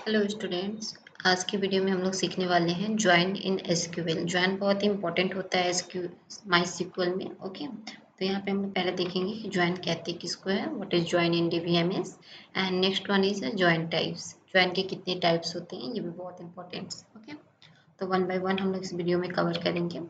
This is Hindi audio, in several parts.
Hello students. आज की वीडियो में हम लोग सीखने वाले हैं ज्वाइन इन एसक्यूएल। ज्वाइन बहुत ही इंपॉर्टेंट होता है एसक्यू माई सीक्वल में। ओके, तो यहाँ पे हम लोग पहले देखेंगे कि ज्वाइन कहते किसको है, what is join in DBMS, and next one is join types. Join के कितने टाइप्स होते हैं ये भी बहुत इंपॉर्टेंट। ओके, तो वन बाय वन हम लोग इस वीडियो में कवर करेंगे।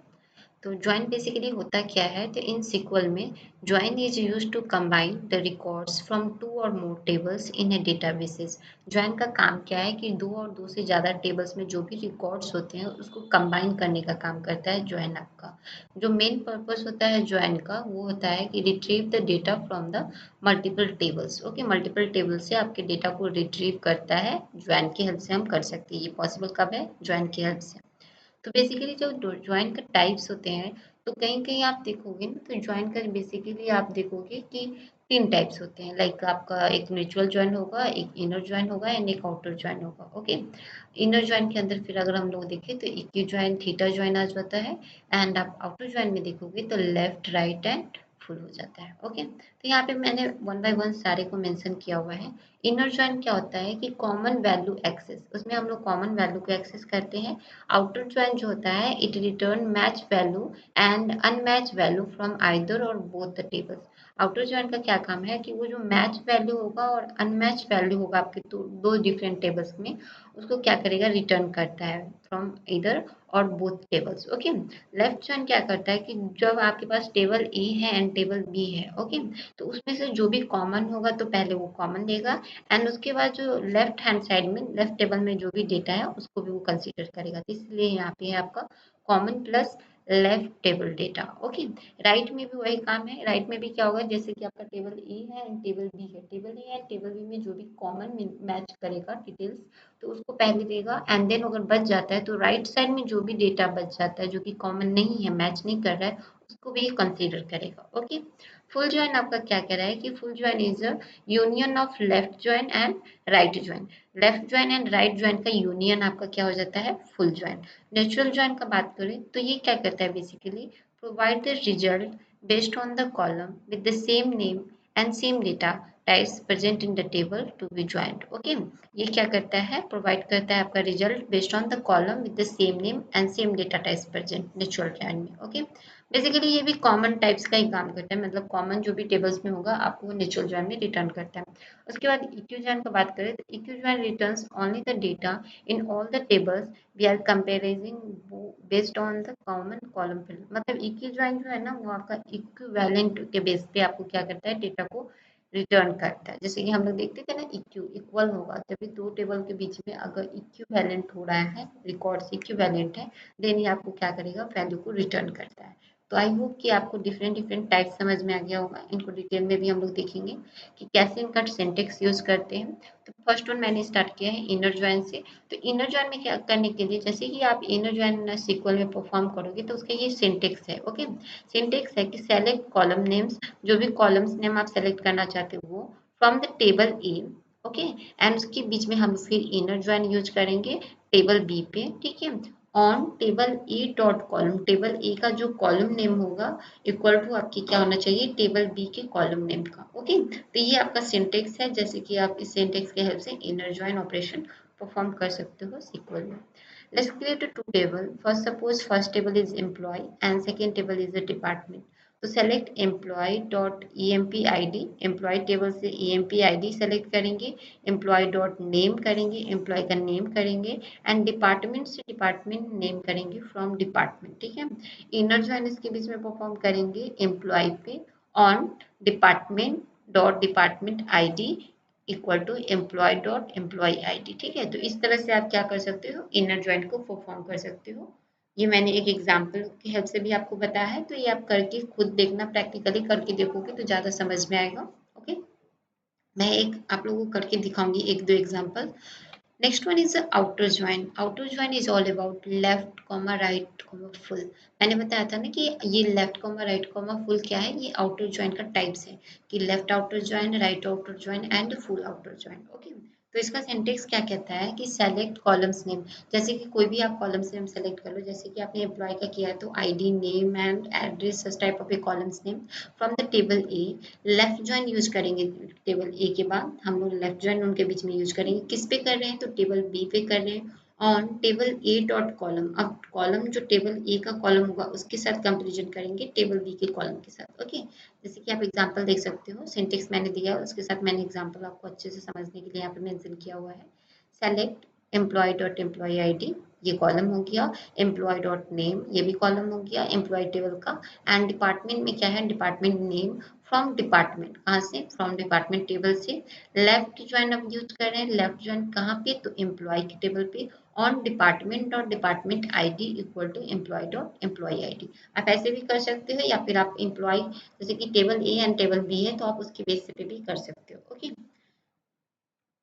तो ज्वाइन बेसिकली होता क्या है, तो इन सीक्वल में join is use to combine the records from two or more tables in a databases. Join का काम क्या है कि दो और दो से ज़्यादा टेबल्स में जो भी रिकॉर्ड्स होते हैं उसको कंबाइन करने का काम करता है ज्वाइन आपका। जो मेन पर्पस होता है ज्वाइन का वो होता है कि retrieve the data from the multiple tables. Okay, multiple table से आपके डेटा को रिट्रीव करता है। ज्वाइन की हेल्प से हम कर सकते हैं, ये पॉसिबल कब है, ज्वाइन की हेल्प से। तो बेसिकली जो ज्वाइन का टाइप्स होते हैं, तो कहीं कहीं आप देखोगे ना, तो ज्वाइन का बेसिकली आप देखोगे कि तीन टाइप्स होते हैं। लाइक आपका एक नेचुरल ज्वाइन होगा, एक इनर ज्वाइन होगा एंड एक आउटर ज्वाइन होगा। ओके, इनर ज्वाइन के अंदर फिर अगर हम लोग देखें तो इक्यू ज्वाइन, थीटा ज्वाइन आ जाता है। एंड आप आउटर ज्वाइन में देखोगे तो लेफ्ट, राइट एंड फुल हो जाता है। ओके, तो यहाँ पे मैंने वन बाय वन सारे को मेंशन किया हुआ है। इनर ज्वाइन क्या होता है कि कॉमन वैल्यू एक्सेस, उसमें हम लोग कॉमन वैल्यू को एक्सेस करते हैं। आउटर ज्वाइन जो होता है it return match value and unmatch value from either or both the tables. Outer join का क्या काम है कि वो जो मैच वैल्यू होगा और अनमैच वैल्यू होगा आपके दो डिफरेंट टेबल्स में, उसको क्या करेगा, रिटर्न करता है फ्रॉम इधर और both tables. Okay, left join क्या करता है कि जब आपके पास टेबल ए है एंड टेबल बी है, ओके, तो उसमें से जो भी कॉमन होगा तो पहले वो कॉमन लेगा एंड उसके बाद जो लेफ्ट हैंड साइड में लेफ्ट टेबल में जो भी डेटा है उसको भी वो कंसीडर करेगा। तो इसलिए यहाँ पे है आपका common plus left table data. Okay, right में भी वही काम है। राइट में भी क्या होगा, जैसे कि आपका टेबल ए है एंड टेबल बी है, table A and table B में जो भी कॉमन मैच करेगा डिटेल्स तो उसको पहले देगा एंड देन अगर बच जाता है तो राइट साइड में जो भी डेटा बच जाता है जो कि कॉमन नहीं है, मैच नहीं कर रहा है, उसको भी कंसीडर करेगा। ओके, फुल ज्वाइन आपका क्या कह रहा है कि full join is a union of left join and right join. Left join and right join का यूनियन आपका क्या हो जाता है, फुल ज्वाइन। नेचुरल ज्वाइन का बात करें तो ये क्या करता है, basically provide the result based on the column with the same name and same data types present in the table to be joint. Okay, ये क्या करता है, प्रोवाइड करता है आपका result based on the column with the same name and same data types present natural join में। ओके, बेसिकली ये भी कॉमन टाइप्स का ही काम करता है, मतलब कॉमन जो भी टेबल्स में होगा आपको वो नेचुरल ज्वाइन में रिटर्न करता है। उसके बाद इक्यू ज्वाइन का बात करें तो equi join returns only the data in all the tables we are comparing based on the common column field. मतलब इक्यू ज्वाइन जो है ना वो आपका इक्विवेलेंट के बेस पे आपको क्या करता है, डेटा को रिटर्न करता है। जैसे कि हम लोग देखते थे ना, इक्यू इक्वल होगा जब भी दो टेबल के बीच में अगर इक्विवेलेंट हो रहा है, रिकॉर्ड्स इक्विवेलेंट है, देन ये आपको क्या करेगा, वैल्यू को रिटर्न करता है। तो आई होप कि आपको डिफरेंट डिफरेंट टाइप समझ में आ गया होगा। इनको डिटेल में भी हम लोग देखेंगे कि कैसे इनका सिंटेक्स यूज करते हैं। तो फर्स्ट वन मैंने स्टार्ट किया है इनर ज्वाइन से। तो इनर ज्वाइन में क्या करने के लिए, जैसे कि आप इनर ज्वाइन सीक्वल में परफॉर्म करोगे तो उसका ये सिंटेक्स है। ओके, सिंटेक्स है कि सेलेक्ट कॉलम नेम्स, जो भी कॉलम्स नेम आप सेलेक्ट करना चाहते हो वो from the table A. Okay, and उसके बीच में हम फिर इनर ज्वाइन यूज करेंगे टेबल बी पे। ठीक है, on table A dot column, table A का जो कॉलम नेम होगा इक्वल टू आपकी क्या होना चाहिए, टेबल बी के कॉलम नेम का। ओके, तो ये आपका सिंटेक्स है, जैसे कि आप इस सिंटेक्स के हेल्प से इनर ज्वाइन ऑपरेशन परफॉर्म कर सकते हो सीक्वल में। Let's create a two table. First, suppose first table is employee and second table is a department. तो select employee dot empid, employee table से empid select करेंगे, employee dot name करेंगे, employee का name करेंगे एंड डिपार्टमेंट से डिपार्टमेंट नेम करेंगे फ्रॉम डिपार्टमेंट। ठीक है, इनर ज्वाइन इसके बीच में परफॉर्म करेंगे एम्प्लॉय पे on department dot department ID equal to employee dot employee ID. ठीक है, तो इस तरह से आप क्या कर सकते हो, इनर ज्वाइन को परफॉर्म कर सकते हो। ये मैंने एक एग्जाम्पल की हेल्प से भी आपको बताया है, तो ये आप करके खुद देखना, प्रैक्टिकली करके देखोगे तो ज़्यादा समझ में आएगा। ओके, मैं एक आप लोगों को करके दिखाऊंगी एक दो example. Next one is outer join. Outer join is all about left comma right comma full. मैंने बताया था ना कि ये left comma right comma full क्या है, ये आउटर ज्वाइन का टाइप्स है कि left outer join, right outer join and full outer join. Okay, तो इसका सिंटेक्स क्या कहता है कि सेलेक्ट कॉलम्स नेम, जैसे कि कोई भी आप कॉलम्स नेम सेलेक्ट कर लो, जैसे कि आपने एम्प्लॉय का किया है तो ID, name and address, such type of A columns name from the table A. Left join use करेंगे, टेबल ए के बाद हम लोग लेफ्ट जॉइन उनके बीच में यूज करेंगे। किस पे कर रहे हैं, तो टेबल बी पे कर रहे हैं on table A dot column. अब कॉलम जो टेबल ए का कॉलम होगा उसके साथ कंपेरिजन करेंगे टेबल बी के कॉलम के साथ। ओके, जैसे कि आप एग्जांपल देख सकते हो, सिंटेक्स मैंने दिया है उसके साथ मैंने एग्जांपल आपको अच्छे से समझने के लिए यहाँ पे मेंशन किया हुआ है। Select employee dot employee ID, ये कॉलम हो गया। एम्प्लॉय डॉट नेम, ये भी कॉलम हो गया एम्प्लॉय टेबल का। एंड डिपार्टमेंट में क्या है, डिपार्टमेंट नेम फ्रॉम डिपार्टमेंट, कहाँ से, फ्रॉम डिपार्टमेंट टेबल से। लेफ्ट ज्वाइन अब यूज कर रहे हैं, लेफ्ट ज्वाइन कहाँ पे, तो एम्प्लॉय के टेबल पे on department dot department ID equal to employee dot employee ID. आप ऐसे भी कर सकते हो या फिर आप एम्प्लॉय, जैसे कि table A and table B है तो आप उसके बेस पे भी कर सकते हो। ओके,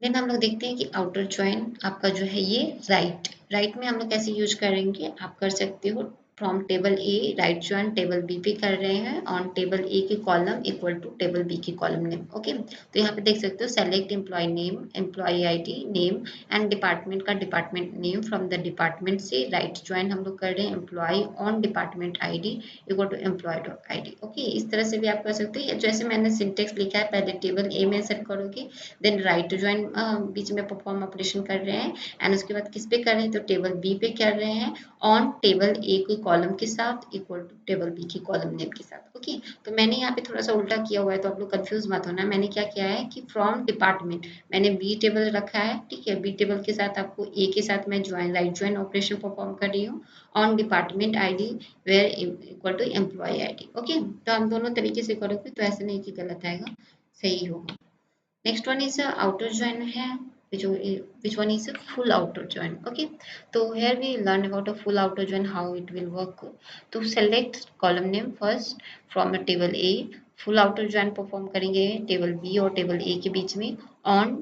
देन हम लोग देखते हैं कि आउटर ज्वाइन आपका जो है ये राइट में हम लोग कैसे यूज करेंगे, आप कर सकते हो from table A right join table B पे कर रहे हैं ऑन टेबल ए के column equal to table B के कॉलम नेम। ओके, तो यहाँ पे देख सकते हो select employee name, employee ID, name and department का department name from the department से राइट ज्वाइन हम लोग कर रहे हैं employee on department ID equal to employee dot ID. Okay, इस तरह से भी आप कर सकते हो, जैसे मैंने सिंटेक्स लिखा है, पहले टेबल ए में सेट करोगे, देन राइट ज्वाइन बीच में परफॉर्म ऑपरेशन कर रहे हैं एंड उसके बाद किस पे कर रहे हैं, तो टेबल बी पे कर रहे हैं ऑन टेबल ए के कॉलम के साथ इक्वल टू टेबल बी के कॉलम नेम के साथ। ओके, तो मैंने यहाँ पे थोड़ा सा उल्टा किया हुआ है तो आप लोग कंफ्यूज मत होना। मैंने क्या किया है कि फ्रॉम डिपार्टमेंट मैंने बी टेबल रखा है, ठीक है, बी टेबल के साथ आपको ए के साथ मैं join right join operation perform कर रही हूँ on department ID where equal to employee ID. Okay, तो हम दोनों तरीके से करोगे तो ऐसे नहीं कि गलत आएगा, सही होगा। Next one is a outer join है, which one is a full outer join. Okay, so here we learn about a full outer join, how it will work. तो select column name first from a table A, full outer join perform करेंगे टेबल B और टेबल A के बीच में on,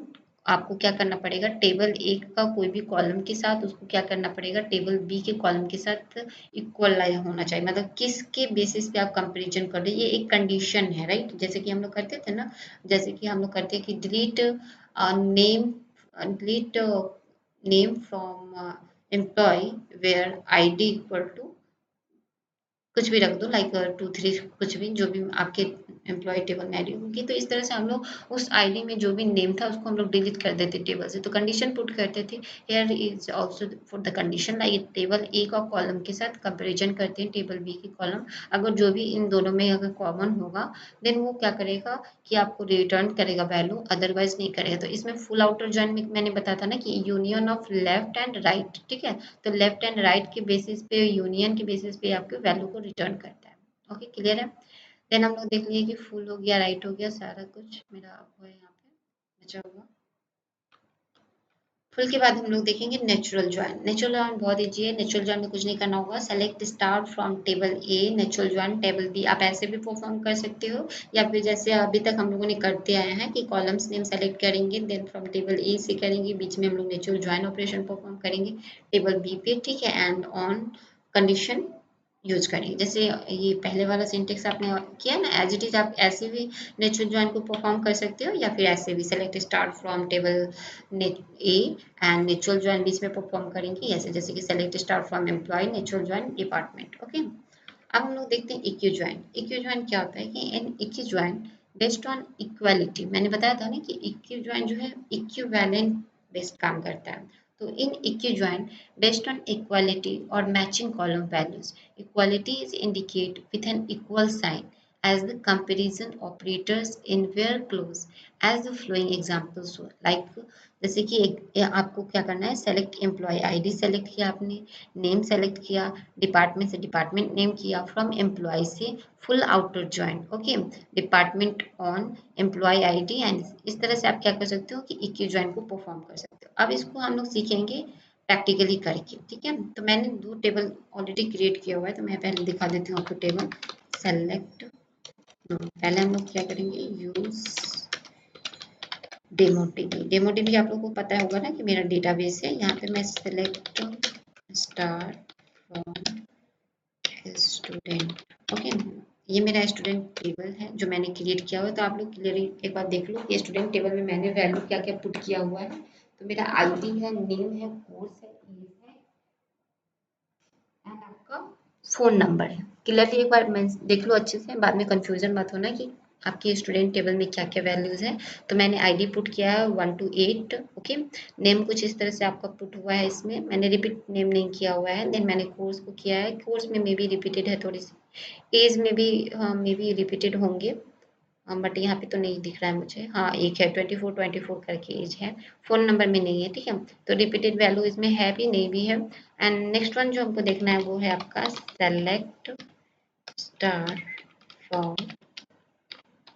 आपको क्या करना पड़ेगा, टेबल ए का कोई भी कॉलम के साथ उसको क्या करना पड़ेगा, टेबल बी के कॉलम के साथ इक्वल होना चाहिए, मतलब किसके बेसिस पे आप कंपैरिजन कर रहे हैं, ये एक कंडीशन है, राइट। जैसे कि हम लोग करते थे ना, जैसे कि हम लोग करते हैं कि name delete name from employee where ID equal to कुछ भी रख दो, लाइक 2 3 कुछ भी, जो भी आपके एम्प्लॉय टेबल में आईडी होगी। तो इस तरह से हम लोग उस आईडी में जो भी नेम था उसको हम लोग डिलीट कर देते टेबल से, तो कंडीशन पुट करते थे। Here is also for the condition, like table A का कॉलम के साथ कंपेरिजन करते हैं टेबल बी के कॉलम, अगर जो भी इन दोनों में अगर कॉमन होगा देन वो क्या करेगा कि आपको रिटर्न करेगा वैल्यू, अदरवाइज नहीं करेगा। तो इसमें फुल आउटर जॉइन में मैंने बताया था ना कि union of left and right, ठीक है, तो लेफ्ट एंड राइट के बेसिस पे, यूनियन के बेसिस पे आपके वैल्यू को रिटर्न करता है। ओके, क्लियर है। देन हम लोग देख लिए कि फुल हो गया, राइट हो गया, सारा कुछ मेरा आपको यहाँ पे बचा हुआ। फुल के बाद हम लोग देखेंगे नेचुरल ज्वाइन। नेचुरल ज्वाइन बहुत ईजी है, नेचुरल ज्वाइन में कुछ नहीं करना होगा, select star from table A natural join table B, आप ऐसे भी परफॉर्म कर सकते हो या फिर जैसे अभी तक हम लोगों ने करते आए हैं कि कॉलम्स नेम सेलेक्ट करेंगे, देन फ्रॉम टेबल ए से करेंगे, बीच में हम लोग नेचुरल ज्वाइन ऑपरेशन परफॉर्म करेंगे टेबल बी पे, ठीक है, एंड ऑन कंडीशन यूज करेंगे। जैसे ये पहले वाला सिंटेक्स आपने किया ना, एज इट इज आप ऐसे भी नेचुरल ज्वाइन को परफॉर्म कर सकते हो या फिर ऐसे भी select star from table A and natural join बीच में परफॉर्म करेंगे ऐसे, जैसे कि select star from employee natural join department. Okay, अब हम लोग देखते हैं इक्यू ज्वाइन। इक्यू ज्वाइन क्या होता है कि इन इक्यू ज्वाइन बेस्ड ऑन इक्वालिटी, मैंने बताया था ना कि इक्यू ज्वाइन जो है इक्विवेलेंट बेस्ड काम करता है। तो इन इक्यू join based on equality or matching column values. Equality is indicated with an equal sign as the comparison operators in where clause as the flowing examples show. Like जैसे कि आपको क्या करना है, सेलेक्ट एम्प्लॉय आईडी सेलेक्ट किया आपने, नेम सेलेक्ट किया, डिपार्टमेंट से डिपार्टमेंट नेम किया, फ्रॉम एम्प्लॉय से full outer join, okay, department on employee ID, and इस तरह से आप क्या कर सकते हो कि इक्यू ज्वाइन को परफॉर्म कर सकते हो। अब इसको हम लोग सीखेंगे प्रैक्टिकली करके, ठीक है। तो मैंने 2 टेबल ऑलरेडी क्रिएट किया हुआ है, तो मैं पहले दिखा देती हूँ आपको टेबल। सेलेक्ट, पहले हम लोग क्या करेंगे, यूज डेमो टीवी आप लोगों को पता होगा ना कि मेरा डेटाबेस है। यहाँ पे मैं select star from student, okay, ये मेरा स्टूडेंट टेबल है जो मैंने क्रिएट किया हुआ है। तो आप लोग क्लियरली एक बार देख लो कि स्टूडेंट टेबल में मैंने वैल्यू क्या क्या पुट किया हुआ है। तो मेरा आईडी है, नेम है, कोर्स है, एज है एंड आपका फ़ोन नंबर है। क्लियरली एक बार मैं देख लो अच्छे से, बाद में कन्फ्यूज़न मत होना कि आपकी स्टूडेंट टेबल में क्या-क्या वैल्यूज़ हैं। तो मैंने आईडी पुट किया है 1 टू 8 ओके। नेम कुछ इस तरह से आपका पुट हुआ है इसमें, मैंने रिपीट नेम नहीं किया हुआ है। देन मैंने कोर्स को किया है, कोर्स में मे बी रिपीटेड है थोड़ी-सी। एज में भी मे बी रिपीटेड होंगे। बट यहाँ पे तो नहीं दिख रहा है मुझे। हाँ, एक है 24 करके एज है, फ़ोन नंबर में नहीं है, ठीक है। तो रिपीटेड वैल्यू इसमें है भी, नहीं भी है। एंड नेक्स्ट वन जो हमको देखना है वो है आपका select star from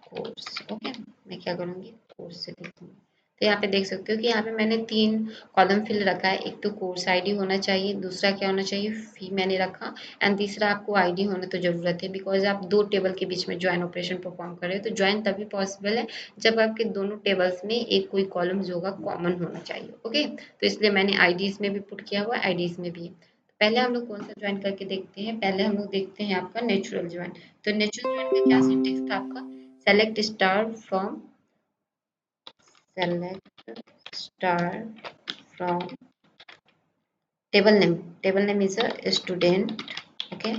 course okay. मैं क्या करूँगी, कोर्स से देखूँगी। तो यहाँ पे देख सकते हो कि यहाँ पे मैंने 3 कॉलम फिल रखा है। एक तो कोर्स आईडी होना चाहिए, दूसरा क्या होना चाहिए, फी मैंने रखा एंड तीसरा आपको आईडी होना तो ज़रूरत है बिकॉज़ आप 2 टेबल के बीच में जॉइन ऑपरेशन परफॉर्म कर रहे हो। तो जॉइन तभी पॉसिबल है जब आपके दोनों टेबल्स में एक कोई कॉलम जो होगा कॉमन होना चाहिए ओके। तो इसलिए मैंने आईडीज़ में भी पुट किया हुआ है, आईडीज़ में भी है। पहले हम लोग कौन सा जॉइन करके देखते हैं, पहले हम लोग देखते हैं आपका नेचुरल जॉइन। तो नेचुरल जॉइन का क्या सिंटेक्स था आपका, select star from select star from table name is a student okay.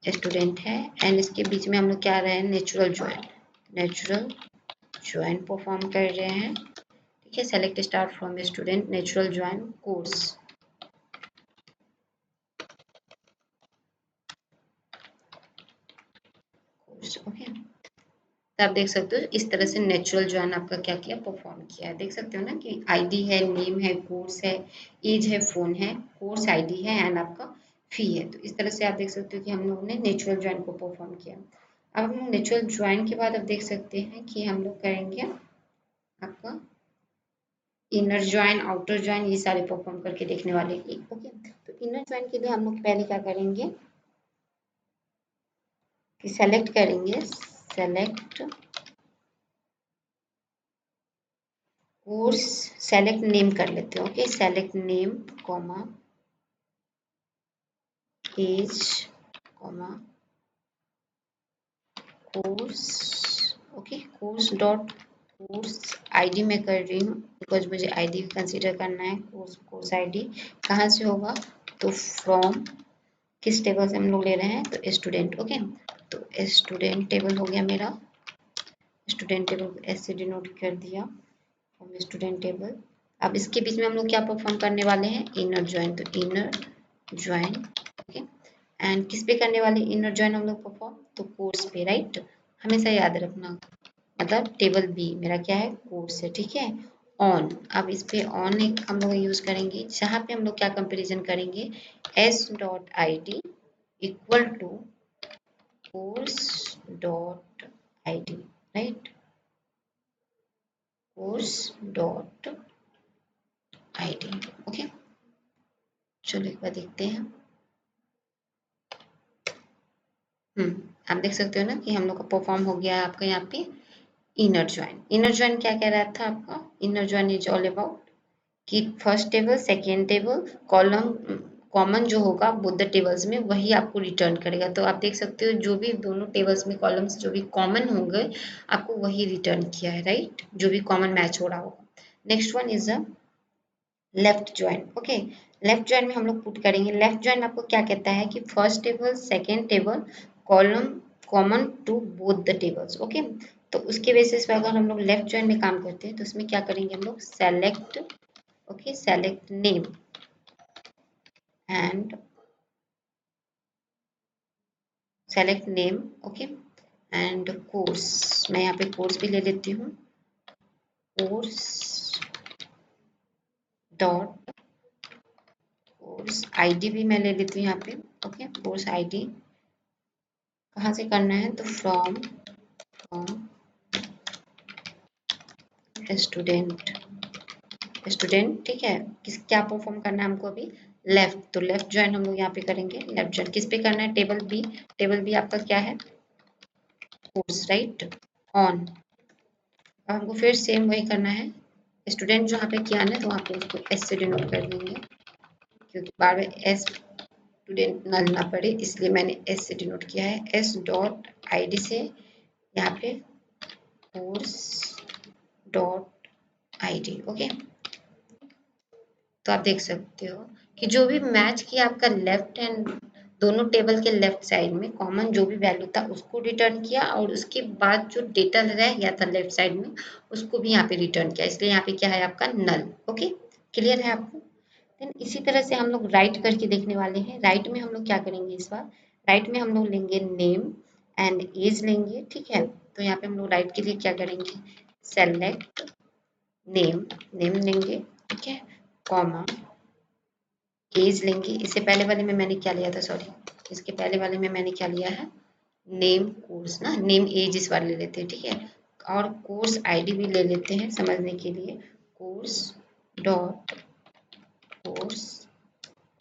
Student है एंड इसके बीच में हम लोग क्या रहे हैं, नेचुरल ज्वाइन परफॉर्म कर रहे हैं, ठीक है। Select star from student natural join course okay. तो आप देख सकते हो इस तरह से नेचुरल जॉइन आपका क्या किया, परफॉर्म किया है। देख सकते हो ना कि आईडी है, नेम है, कोर्स है, एज है, फोन है, कोर्स आईडी है एंड आपका फी है। तो इस तरह से आप देख सकते हो कि हम लोगों ने नेचुरल जॉइन को परफॉर्म किया। अब हम लोग नेचुरल जॉइन के बाद अब देख सकते हैं कि हम लोग करेंगे आपका इनर ज्वाइन, आउटर ज्वाइन, ये सारे परफॉर्म करके देखने वाले हैं ओके। तो इनर ज्वाइन के लिए हम लोग पहले क्या करेंगे कि सेलेक्ट करेंगे, सेलेक्ट कोर्स, सेलेक्ट नेम कर लेते हैं okay. Select name comma age comma course okay. Course dot course ID में कर रही हूँ बिकॉज मुझे आईडी कंसीडर करना है। कोर्स आईडी कहाँ से होगा, तो फ्रॉम किस टेबल से हम लोग ले रहे हैं, तो स्टूडेंट ओके। तो स्टूडेंट टेबल हो गया मेरा, स्टूडेंट टेबल ऐसे डिनोट कर दिया फ्रॉम स्टूडेंट टेबल। अब इसके बीच में हम लोग क्या परफॉर्म करने वाले हैं, इनर ज्वाइन। तो इनर ज्वाइन ओके। एंड किस पे करने वाले इनर ज्वाइन हम लोग परफॉर्म, तो कोर्स पे, राइट। हमेशा याद रखना, मतलब टेबल बी मेरा क्या है, कोर्स है, ठीक है। ऑन, अब इस पे ऑन एक हम लोग यूज करेंगे जहाँ पे हम लोग क्या कंपेरिजन करेंगे, S dot I D equal to course dot I D, right, course dot I D okay. चलो एक बार देखते हैं। आप देख सकते हो ना कि हम लोग का परफॉर्म हो गया है आपका यहाँ पे इनर ज्वाइन। इनर ज्वाइन क्या कह रहा था आपका, inner join is all about कि first table second table column common जो होगा बोथ द टेबल्स में वही आपको रिटर्न करेगा। तो आप देख सकते हो जो भी दोनों टेबल्स में कॉलम्स जो भी कॉमन होंगे आपको वही रिटर्न किया है, राइट, जो भी कॉमन मैच हो रहा होगा। Next one is a left join okay. Left join में हम लोग पुट करेंगे, लेफ्ट ज्वाइन आपको क्या कहता है कि first table second table column common to both the tables okay. तो उसके बेसिस पे अगर हम लोग लेफ्ट ज्वाइन में काम करते हैं तो उसमें क्या करेंगे हम लोग, select okay, select name and select name okay and course. मैं यहाँ पे कोर्स भी ले लेती हूँ, कोर्स डॉट कोर्स आईडी भी मैं ले लेती हूँ यहाँ पे ओके। कोर्स आईडी कहाँ से करना है, तो फ्रॉम स्टूडेंट, स्टूडेंट ठीक है। किस क्या परफॉर्म करना है हमको अभी, लेफ्ट। तो लेफ्ट ज्वाइन हम लोग यहाँ पे करेंगे, लेफ्ट ज्वाइन किस पे करना है, टेबल बी। टेबल बी आपका क्या है, कोर्स, राइट, ऑन। अब हमको फिर सेम वही करना है, स्टूडेंट जहाँ पे किया ना तो वहाँ पे उसको एस से डिनोट कर देंगे क्योंकि बार बार एस स्टूडेंट ना लेना पड़े इसलिए मैंने एस से डिनोट किया है। एस डॉट आई डी से यहाँ पे course dot I D okay. तो आप देख सकते हो कि जो भी मैच किया आपका लेफ्ट हैंड, दोनों टेबल के लेफ्ट साइड में कॉमन जो भी वैल्यू था उसको रिटर्न किया, और उसके बाद जो डेटा रह गया था लेफ्ट साइड में उसको भी यहाँ पे रिटर्न किया, इसलिए यहाँ पे क्या है आपका नल। ओके, क्लियर है आपको? देन इसी तरह से हम लोग राइट करके देखने वाले हैं। राइट में हम लोग क्या करेंगे इस बार, राइट में हम लोग लेंगे नेम एंड एज लेंगे, ठीक है। तो यहाँ पे हम लोग राइट के लिए क्या करेंगे, सेलेक्ट नेम, नेम लेंगे, ठीक है, कॉमा एज लेंगे। इससे पहले वाले में मैंने क्या लिया था, सॉरी, इसके पहले वाले में मैंने क्या लिया है, नेम कोर्स ना, नेम एज इस बार ले लेते हैं, ठीक है। और कोर्स आईडी भी ले लेते हैं समझने के लिए, कोर्स डॉट कोर्स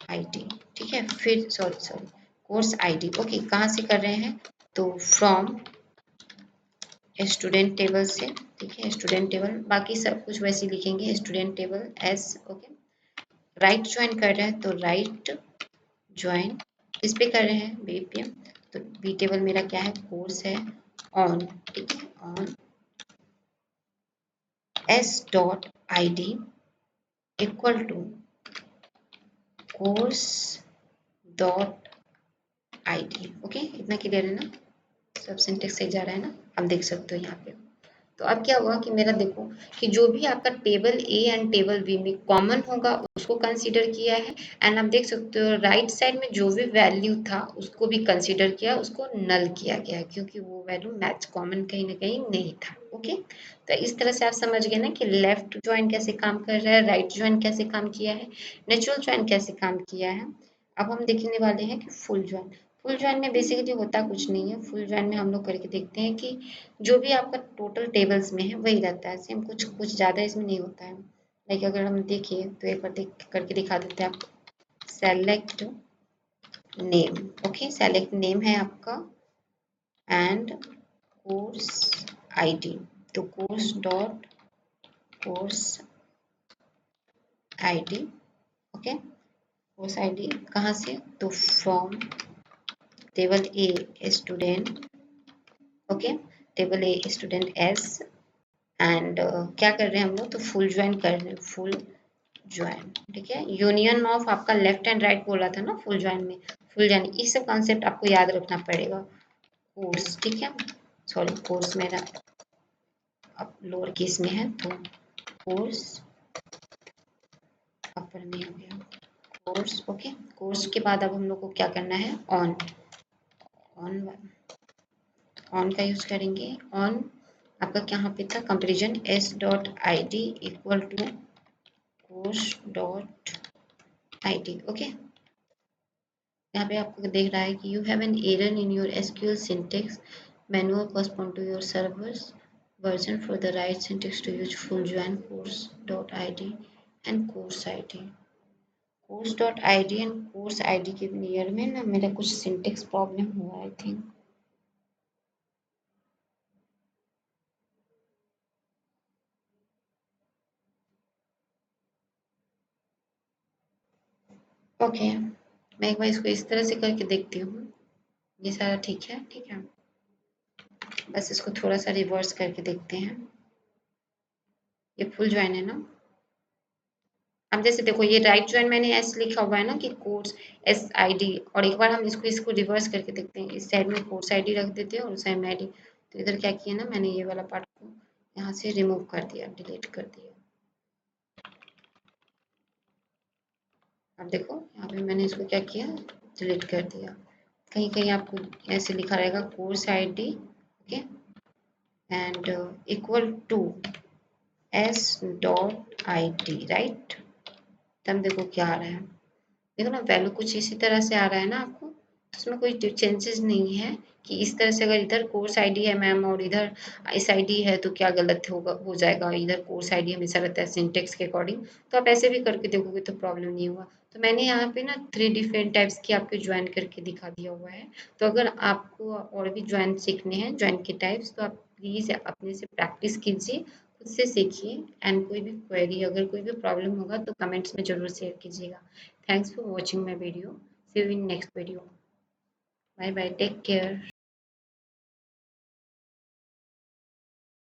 आईडी, ठीक है। फिर सॉरी कोर्स आईडी, ओके, कहाँ से कर रहे हैं, तो फ्रॉम स्टूडेंट टेबल से, ठीक है, स्टूडेंट टेबल, बाकी सब कुछ वैसे लिखेंगे, student table S, okay. Right join कर रहे हैं तो राइट ज्वाइन इस पे कर रहे हैं बीपीएम, तो बी टेबल मेरा क्या है, कोर्स है, ऑन, ठीक है, on S dot I D equal to course dot I D, okay, इतना क्लियर है ना, सब सिंटेक्स सही जा रहा है ना, आप देख सकते हो यहाँ पे। तो अब क्या हुआ कि मेरा देखो कि जो भी आपका table A and table B में कॉमन होगा उसको कंसीडर किया है, एंड आप देख सकते हो राइट साइड में जो भी वैल्यू था उसको भी कंसीडर किया, उसको नल किया गया क्योंकि वो वैल्यू मैच कॉमन कहीं ना कहीं नहीं था। ओके, तो इस तरह से आप समझ गए ना कि लेफ्ट ज्वाइन कैसे काम कर रहा है, राइट ज्वाइन कैसे काम किया है, नेचुरल ज्वाइन कैसे काम किया है। अब हम देखने वाले हैं कि फुल ज्वाइन। फुल ज्वाइन में बेसिकली होता कुछ नहीं है, फुल ज्वाइन में हम लोग करके देखते हैं कि जो भी आपका टोटल टेबल्स में है वही रहता है सेम, कुछ कुछ ज़्यादा इसमें नहीं होता है। लाइक अगर हम देखिए तो एक बार देख करके दिखा देते हैं आपको, select name, okay, select name है आपका एंड कोर्स आईडी, तो course dot course ID, okay, course ID कहाँ से, तो from table a student, okay, table a student S and क्या कर रहे हैं हम लोग, तो फुल ज्वाइन कर रहे हैं, फुल ज्वाइन, ठीक है। यूनियन ऑफ आपका लेफ्ट एंड राइट बोला था ना फुल ज्वाइन में, फुल ज्वाइन ये सब कॉन्सेप्ट आपको याद रखना पड़ेगा। कोर्स, ठीक है, सॉरी कोर्स मेरा अब लोअर केस में है तो कोर्स अपर में हो गया, कोर्स, ओके। कोर्स के बाद अब हम लोग को क्या करना है, ऑन, ऑन ऑन का यूज करेंगे। ऑन आपका क्या पे था, comparison S dot I D equal to course dot I D, okay. यहाँ पे आपको दिख रहा है कि you have an error in your SQL syntax, manual correspond to your servers version for the right syntax to use full join course dot I D and course I D. Course dot I D and course I D के नियर में ना मेरा कुछ सिंटेक्स प्रॉब्लम हुआ आई थिंक। ओके, मैं एक बार इसको इस तरह से करके देखती हूँ, ये सारा ठीक है, ठीक है, बस इसको थोड़ा सा रिवर्स करके देखते हैं। ये फुल ज्वाइन है ना, अब जैसे देखो ये राइट ज्वाइन मैंने एस लिखा हुआ है ना कि कोर्स एस आई डी, और एक बार हम इसको इसको रिवर्स करके देखते हैं, इस साइड में कोर्स आई डी रख देते हैं और उस साइड में आई डी। तो इधर क्या किया ना मैंने, ये वाला पार्ट को यहाँ से रिमूव कर दिया, डिलीट कर दिया। अब देखो यहाँ पे मैंने इसको क्या किया, डिलीट कर दिया। कहीं कहीं आपको ऐसे लिखा रहेगा course I D, okay, and equal to S dot I D, right. तब देखो क्या आ रहा है, देखो ना वैल्यू कुछ इसी तरह से आ रहा है ना आपको, तो उसमें कोई चेंजेस नहीं है कि इस तरह से अगर इधर कोर्स आईडी है मैम और इधर इस आईडी है तो क्या गलत होगा, हो जाएगा, इधर कोर्स आईडी हमेशा रहता है सिंटेक्स के अकॉर्डिंग, तो आप ऐसे भी करके देखोगे तो प्रॉब्लम नहीं होगा। तो मैंने यहाँ पे ना 3 डिफरेंट टाइप्स की आपको ज्वाइन करके दिखा दिया हुआ है। तो अगर आपको और भी ज्वाइन सीखने हैं, ज्वाइन के टाइप्स, तो आप प्लीज़ अपने से प्रैक्टिस कीजिए, खुद से सीखिए, एंड कोई भी क्वेरी अगर कोई भी प्रॉब्लम होगा तो कमेंट्स में ज़रूर शेयर कीजिएगा। Thanks for watching my video. See you in next video. Bye bye. Take care.